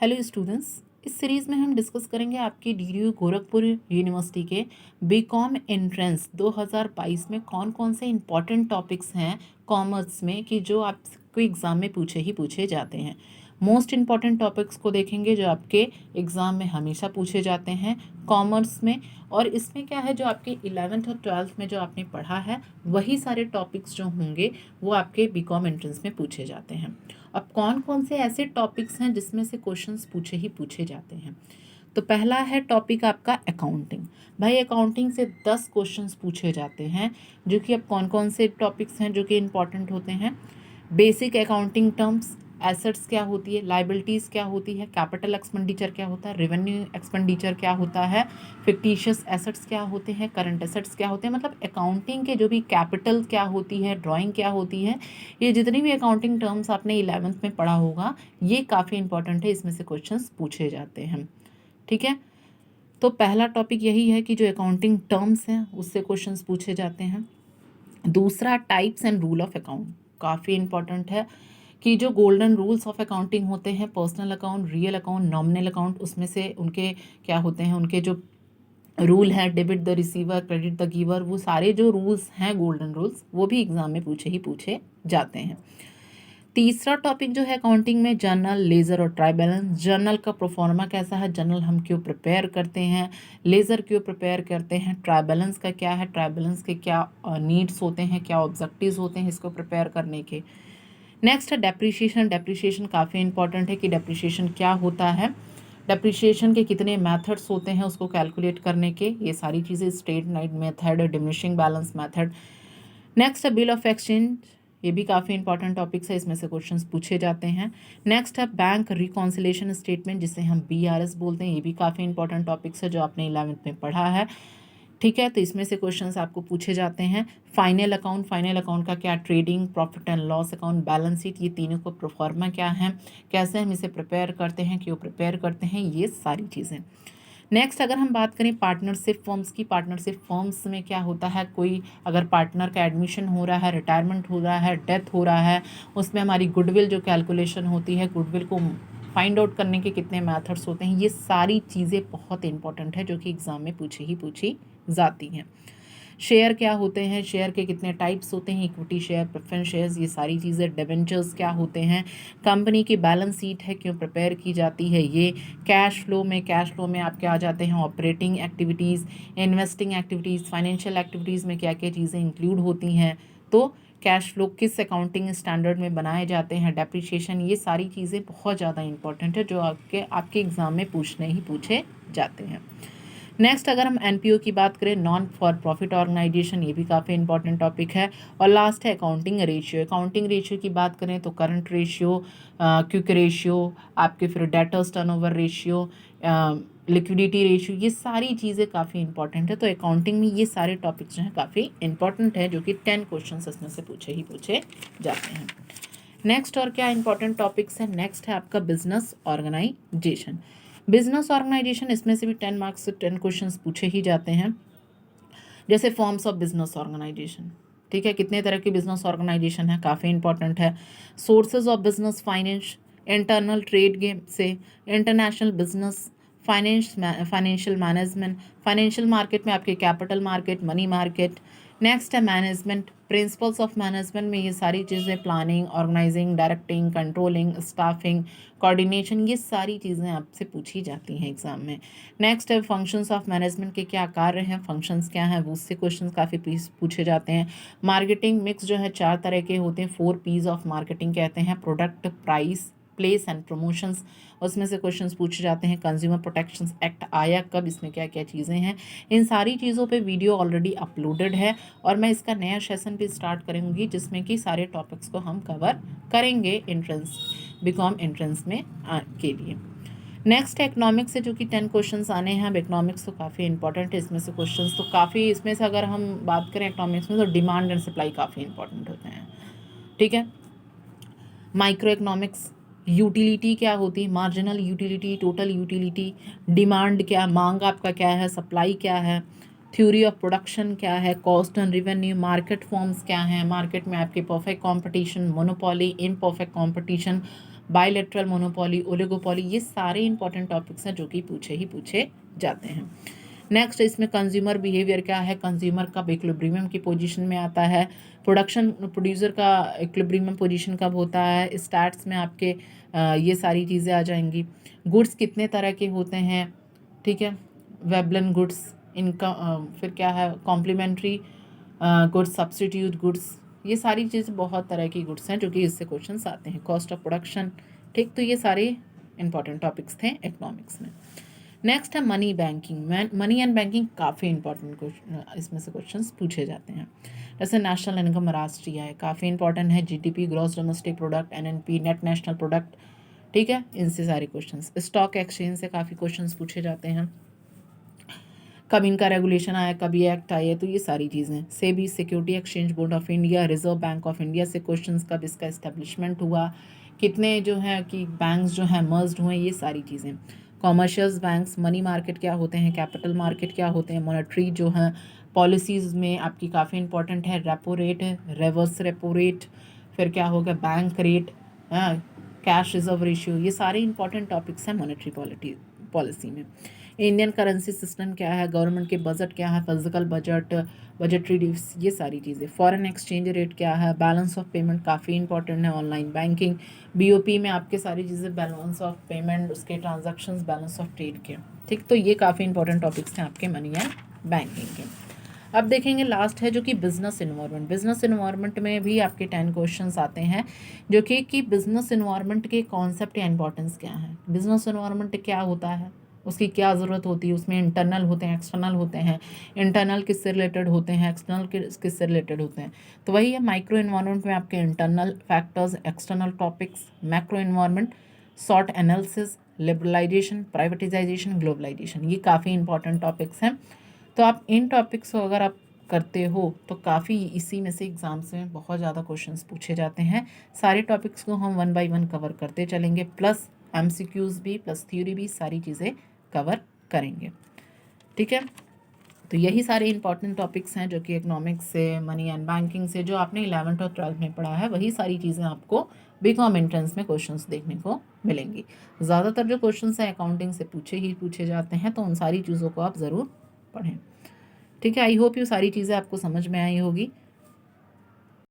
Hello students, इस series में हम डिस्कस करेंगे आपकी DDU गोरखपुर यूनिवर्सिटी के बीकॉम एंट्रेंस 2022 में कौन कौन से इम्पॉर्टेंट टॉपिक्स हैं कॉमर्स में कि जो आपको एग्ज़ाम में पूछे ही पूछे जाते हैं। मोस्ट इम्पॉर्टेंट टॉपिक्स को देखेंगे जो आपके एग्ज़ाम में हमेशा पूछे जाते हैं कॉमर्स में। और इसमें क्या है, जो आपके 11th और 12th में जो आपने पढ़ा है वही सारे टॉपिक्स जो होंगे वो आपके बीकॉम एंट्रेंस में पूछे जाते हैं। अब कौन कौन से ऐसे टॉपिक्स हैं जिसमें से क्वेश्चंस पूछे ही पूछे जाते हैं। तो पहला है टॉपिक आपका अकाउंटिंग। भाई अकाउंटिंग से 10 क्वेश्चंस पूछे जाते हैं, जो कि अब कौन कौन से टॉपिक्स हैं जो कि इम्पॉर्टेंट होते हैं। बेसिक अकाउंटिंग टर्म्स, एसेट्स क्या होती है, लाइबिलिटीज़ क्या होती है, कैपिटल एक्सपेंडिचर क्या होता है, रेवेन्यू एक्सपेंडिचर क्या होता है, फिक्टिशियस एसेट्स क्या होते हैं, करंट एसेट्स क्या होते हैं। मतलब अकाउंटिंग के जो भी कैपिटल क्या होती है, ड्राइंग क्या होती है, ये जितनी भी अकाउंटिंग टर्म्स आपने 11th में पढ़ा होगा ये काफ़ी इंपॉर्टेंट है, इसमें से क्वेश्चंस पूछे जाते हैं। ठीक है, तो पहला टॉपिक यही है कि जो अकाउंटिंग टर्म्स हैं उससे क्वेश्चंस पूछे जाते हैं। दूसरा types and rule of account, काफ़ी इंपॉर्टेंट है कि जो गोल्डन रूल्स ऑफ अकाउंटिंग होते हैं, personal account, real account, nominal account, उसमें से उनके क्या होते हैं, उनके जो रूल है, debit the receiver, credit the giver, वो सारे जो रूल्स हैं गोल्डन रूल्स वो भी एग्जाम में पूछे ही पूछे जाते हैं। तीसरा टॉपिक जो है अकाउंटिंग में, जर्नल, लेजर और ट्राई बैलेंस। जर्नल का प्रोफॉर्मा कैसा है, जर्नल हम क्यों प्रिपेयर करते हैं, लेजर क्यों प्रिपेयर करते हैं, ट्राई बैलेंस का क्या है, ट्राई बैलेंस के क्या नीड्स होते हैं, क्या ऑब्जेक्टिव्स होते हैं इसको प्रिपेयर करने के। नेक्स्ट है डेप्रिसिएशन। डेप्रिसिएशन काफ़ी इंपॉर्टेंट है कि डेप्रिसिएशन क्या होता है, डेप्रिसिएशन के कितने मेथड्स होते हैं उसको कैलकुलेट करने के, ये सारी चीज़ें, straight line method, diminishing balance method. Next है बिल ऑफ एक्सचेंज, ये भी काफ़ी इंपॉर्टेंट टॉपिक्स है, इसमें से क्वेश्चंस पूछे जाते हैं। नेक्स्ट है बैंक रिकॉन्सिलेशन स्टेटमेंट, जिसे हम BRS बोलते हैं, ये भी काफ़ी इंपॉर्टेंट टॉपिक्स है जो आपने 11th में पढ़ा है। ठीक है, तो इसमें से क्वेश्चंस आपको पूछे जाते हैं। फाइनल अकाउंट, फाइनल अकाउंट का क्या, trading, profit and loss account, balance sheet, ये तीनों को प्रोफॉर्मा क्या है, कैसे हम इसे प्रिपेयर करते हैं, क्यों प्रिपेयर करते हैं, ये सारी चीज़ें। नेक्स्ट अगर हम बात करें पार्टनरशिप फर्म्स की, पार्टनरशिप फर्म्स में क्या होता है, कोई अगर पार्टनर का एडमिशन हो रहा है, रिटायरमेंट हो रहा है, डेथ हो रहा है, उसमें हमारी गुडविल जो कैलकुलेशन होती है, गुडविल को फाइंड आउट करने के कितने मेथड्स होते हैं, ये सारी चीज़ें बहुत इंपॉर्टेंट है जो कि एग्ज़ाम में पूछी जाती हैं। शेयर क्या होते हैं, शेयर के कितने टाइप्स होते हैं, इक्विटी शेयर, प्रेफरेंस शेयर्स, ये सारी चीज़ें। डिबेंचर्स क्या होते हैं, कंपनी की बैलेंस शीट है क्यों प्रिपेयर की जाती है, ये कैश फ्लो में, कैश फ्लो में आपके आ जाते हैं operating activities, investing activities, financial activities में क्या क्या चीज़ें इंक्लूड होती हैं, तो कैश फ्लो किस अकाउंटिंग स्टैंडर्ड में बनाए जाते हैं, डेप्रिसिएशन, ये सारी चीज़ें बहुत ज़्यादा इंपॉर्टेंट है जो आपके एग्ज़ाम में पूछे जाते हैं। नेक्स्ट अगर हम NPO की बात करें, नॉन फॉर प्रॉफिट ऑर्गेनाइजेशन, ये भी काफ़ी इंपॉर्टेंट टॉपिक है। और लास्ट है अकाउंटिंग रेशियो। अकाउंटिंग रेशियो की बात करें तो करंट रेशियो, क्विक रेशियो, आपके फिर debtors turnover ratio, liquidity ratio, ये सारी चीज़ें काफ़ी इंपॉर्टेंट है। तो अकाउंटिंग में ये सारे टॉपिक्स जो हैं काफ़ी इंपॉर्टेंट है, जो कि 10 क्वेश्चन इसमें से पूछे जाते हैं। नेक्स्ट और क्या इंपॉर्टेंट टॉपिक्स है, नेक्स्ट है आपका बिजनेस ऑर्गेनाइजेशन। बिजनेस ऑर्गेनाइजेशन, इसमें से भी 10 मार्क्स से 10 क्वेश्चंस पूछे ही जाते हैं। जैसे फॉर्म्स ऑफ बिजनेस ऑर्गेनाइजेशन, ठीक है, कितने तरह की बिजनेस ऑर्गेनाइजेशन है, काफ़ी इंपॉर्टेंट है। Sources of business finance, internal trade game से, international business, financial management, financial market में आपके capital market, money market. Next है मैनेजमेंट, प्रिंसिपल्स ऑफ मैनेजमेंट में ये सारी चीज़ें, planning, organising, directing, controlling, staffing, coordination, ये सारी चीज़ें आपसे पूछी जाती हैं एग्जाम में। नेक्स्ट है फंक्शंस ऑफ मैनेजमेंट के क्या कार्य हैं, फंक्शंस क्या हैं, वो उससे क्वेश्चंस काफ़ी पूछे जाते हैं। मार्केटिंग मिक्स जो है 4 तरह के होते हैं, 4 P's ऑफ मार्केटिंग कहते हैं, product, price, place and promotions, उसमें से क्वेश्चंस पूछे जाते हैं। कंज्यूमर प्रोटेक्शन एक्ट आया कब, इसमें क्या क्या चीज़ें हैं, इन सारी चीज़ों पे वीडियो ऑलरेडी अपलोडेड है और मैं इसका नया सेशन भी स्टार्ट करूँगी जिसमें कि सारे टॉपिक्स को हम कवर करेंगे एंट्रेंस, बीकॉम एंट्रेंस में के लिए। नेक्स्ट है इकोनॉमिक्स से, जो कि 10 क्वेश्चंस आने हैं। अब इकोनॉमिक्स तो काफ़ी इंपॉर्टेंट है, इसमें से क्वेश्चंस तो काफ़ी, इसमें से अगर हम बात करें इकोनॉमिक्स में तो डिमांड एंड सप्लाई काफ़ी इंपॉर्टेंट होते हैं। ठीक है, माइक्रो इकोनॉमिक्स, यूटिलिटी क्या होती है, marginal utility, total utility, demand क्या, मांग आपका क्या है, सप्लाई क्या है, थ्योरी ऑफ प्रोडक्शन क्या है, cost and revenue, market forms क्या हैं, मार्केट में आपके perfect competition, monopoly, imperfect competition, bilateral monopoly, oligopoly, ये सारे इंपॉर्टेंट टॉपिक्स हैं जो कि पूछे जाते हैं। नेक्स्ट इसमें कंज्यूमर बिहेवियर क्या है, कंज्यूमर कब इक्विलिब्रियम की पोजीशन में आता है, प्रोड्यूसर का इक्विलिब्रियम पोजीशन कब होता है, स्टैट्स में आपके ये सारी चीज़ें आ जाएंगी। गुड्स कितने तरह के होते हैं, ठीक है, वेबलन गुड्स, इनका फिर क्या है, कॉम्प्लीमेंट्री गुड्स, सब्स्टिट्यूट गुड्स, ये सारी चीज़ बहुत तरह की गुड्स हैं जो कि इससे क्वेश्चंस आते हैं। कॉस्ट ऑफ प्रोडक्शन, ठीक, तो ये सारे इंपॉर्टेंट टॉपिक्स थे इकोनॉमिक्स में। नेक्स्ट है money banking. Money and banking काफ़ी इंपॉर्टेंट इसमें से क्वेश्चंस पूछे जाते हैं। जैसे नेशनल इनकम, राष्ट्रीय आय, काफ़ी इंपॉर्टेंट है। GDP, gross domestic product, NNP, net national product, ठीक है, इनसे सारे क्वेश्चंस। स्टॉक एक्सचेंज से काफ़ी क्वेश्चंस पूछे जाते हैं। कब इनका रेगुलेशन आया, कब ये एक्ट आया, तो ये सारी चीज़ें। SEBI, security exchange board of India, reserve bank of India से क्वेश्चंस, कब इसका इस्टेब्लिशमेंट हुआ, कितने जो है कि बैंक्स जो हैं मर्ज्ड हुए, ये सारी चीज़ें। कॉमर्शियल बैंक्स, मनी मार्केट क्या होते हैं, कैपिटल मार्केट क्या होते हैं, मॉनेटरी जो है पॉलिसीज़ में आपकी काफ़ी इंपॉर्टेंट है। रेपो रेट है, रिवर्स रेपो रेट, फिर क्या होगा बैंक रेट, हाँ, कैश रिजर्व रेशियो, ये सारे इंपॉर्टेंट टॉपिक्स हैं मॉनेटरी पॉलिसी में। इंडियन करेंसी सिस्टम क्या है, गवर्नमेंट के बजट क्या है, फिजिकल बजट, बजटरी डिप्स, ये सारी चीज़ें। फॉरेन एक्सचेंज रेट क्या है, बैलेंस ऑफ पेमेंट काफ़ी इंपॉर्टेंट है। ऑनलाइन बैंकिंग, बीओपी में आपके सारी चीज़ें, बैलेंस ऑफ पेमेंट, उसके ट्रांजैक्शंस, बैलेंस ऑफ ट्रेड के, ठीक, तो ये काफ़ी इंपॉर्टेंट टॉपिक्स हैं आपके मनी एंड बैंकिंग के। अब देखेंगे लास्ट है जो कि बिजनेस इन्वायरमेंट। बिजनेस इन्वायरमेंट में भी आपके 10 क्वेश्चंस आते हैं जो कि बिजनेस इन्वायरमेंट के कॉन्सेप्ट या इंपॉर्टेंस क्या है, बिजनेस इन्वायरमेंट क्या होता है, उसकी क्या ज़रूरत होती है, उसमें इंटरनल होते हैं, एक्सटर्नल होते हैं, इंटरनल किससे रिलेटेड होते हैं, एक्सटर्नल किससे रिलेटेड होते हैं। तो वही है, माइक्रो इन्वायरमेंट में आपके internal factors, external topics, macro environment, short analysis, liberalisation, privatisation, globalisation, ये काफ़ी इंपॉर्टेंट टॉपिक्स हैं। तो आप इन टॉपिक्स को अगर आप करते हो तो काफ़ी इसी में से एग्ज़ाम्स में बहुत ज़्यादा क्वेश्चंस पूछे जाते हैं। सारे टॉपिक्स को हम 1 बाय 1 कवर करते चलेंगे, प्लस एमसीक्यूज़ भी, प्लस थ्योरी भी, सारी चीज़ें कवर करेंगे, ठीक है। तो यही सारे इंपॉर्टेंट टॉपिक्स हैं जो कि इकोनॉमिक्स से, मनी एंड बैंकिंग से, जो आपने 11th और 12th में पढ़ा है, वही सारी चीज़ें आपको बीकॉम एंट्रेंस में क्वेश्चंस देखने को मिलेंगी। ज़्यादातर जो क्वेश्चंस हैं अकाउंटिंग से पूछे जाते हैं, तो उन सारी चीज़ों को आप ज़रूर पढ़ें, ठीक है। आई होप ये सारी चीज़ें आपको समझ में आई होगी।